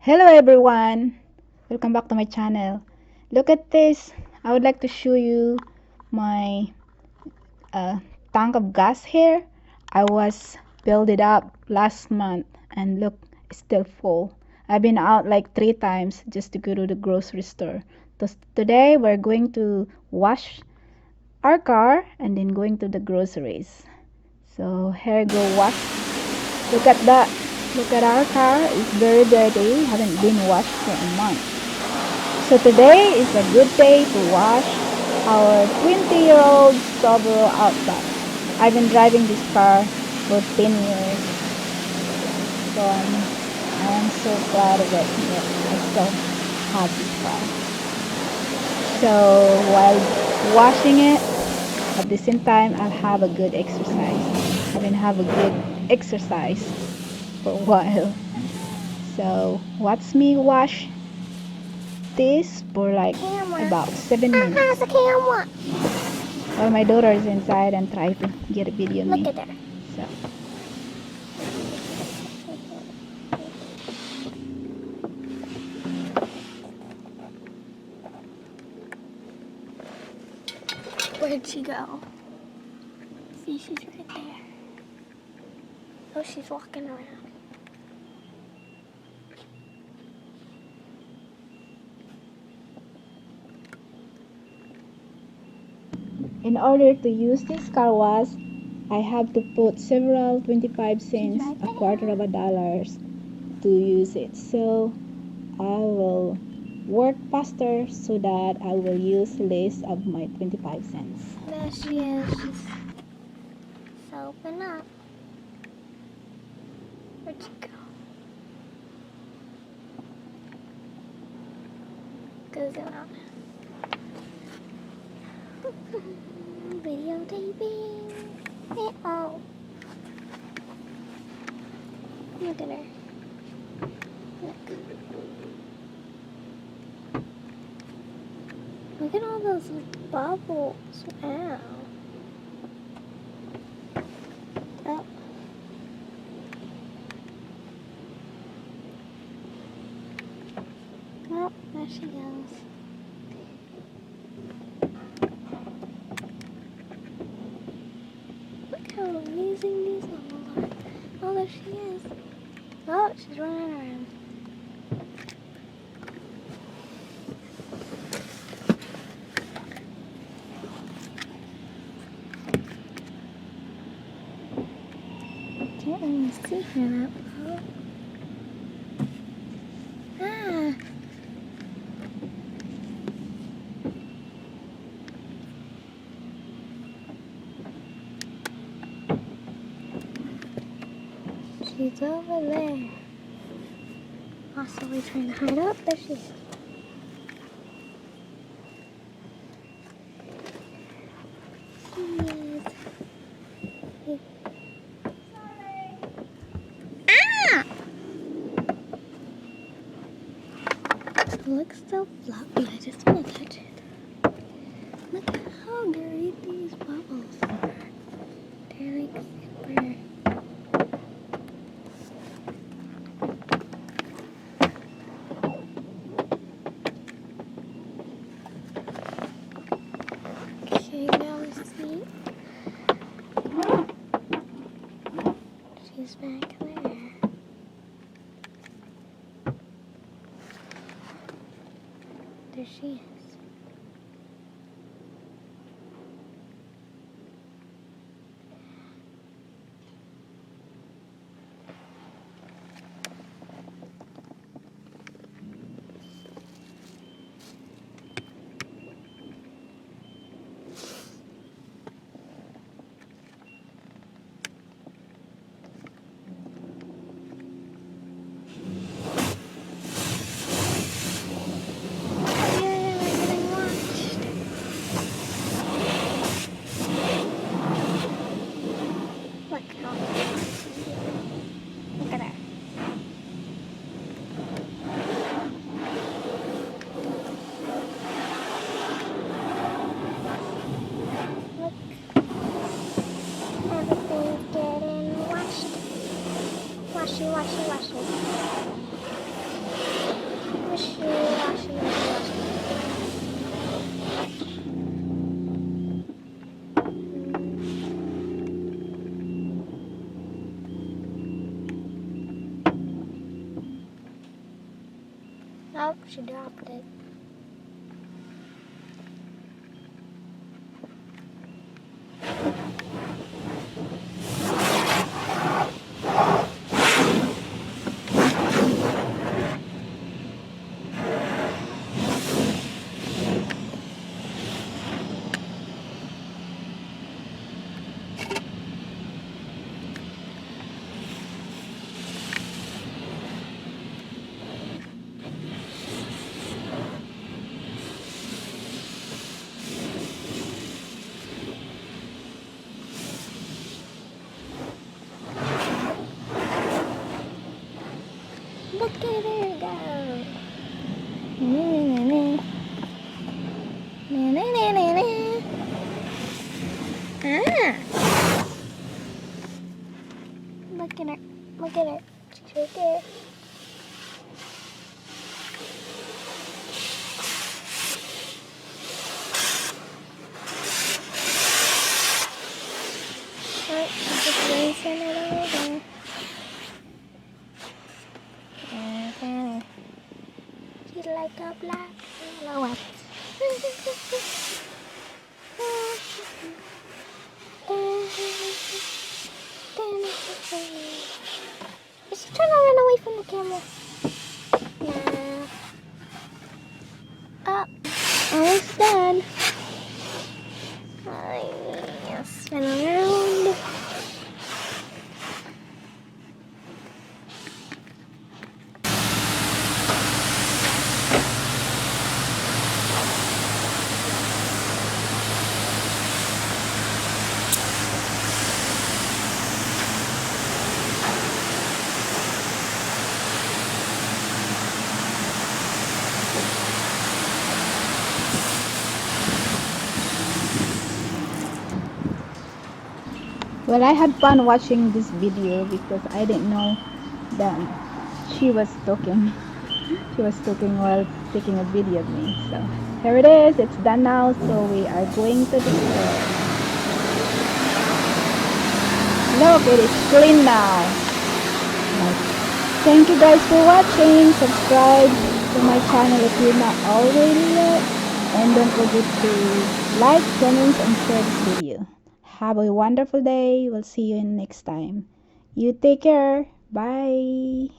Hello everyone! Welcome back to my channel. Look at this. I would like to show you my uh, tank of gas here. I was filled it up last month and look, it's still full. I've been out like 3 times just to go to the grocery store. Today we're going to wash our car and then going to the groceries. So here I go wash. Look at that. Look at our car. It's very dirty. Haven't been washed for a month. So today is a good day to wash our 20-year-old Subaru Outback. I've been driving this car for 10 years. So I am so proud of it. I still have this car. So while washing it, at the same time, I'll have a good exercise. I've been have a good exercise for a while. So watch me wash this for like about 7 minutes. How's the camera? While my daughter is inside and try to get a video of me. Look at her. So Where'd she go? See, she's right there. Oh, she's walking around. in order to use this car wash, I have to put several 25 cents, a quarter of a dollars to use it. So I will work faster so that I will use less of my 25 cents. There she is. She's soaping up. Where'd she go? Go zoom out. Videotaping. Oh. Look at her. Look. Look at all those bubbles. Wow. Oh. Oh, there she goes. Look how amazing these bubbles are. Oh, there she is. Oh, she's running around. Can't even see her that well. Ah. She's over there. Possibly trying to hide up. There she is. Yes. Ah! It looks so fluffy. I just want to touch it. Look at how great these bubbles are. They're like super. Okay, now we see. She's back there. There she is. Oh, she dropped it. Look at her go. Ah. Look at her. Look at her. She's right there. Alright, I'm just racing it over. She's like a black silhouette. Is she trying to run away from the camera? Nah. Oh, almost done. Spin around. Well, I had fun watching this video because I didn't know that she was talking. She was talking while taking a video of me. So here it is. It's done now. So we are going to the store. Look, it is clean now. Nice. Thank you guys for watching. Subscribe to my channel if you're not already yet. And don't forget to like, comment, and share this video. Have a wonderful day. We'll see you in next time. You take care. Bye.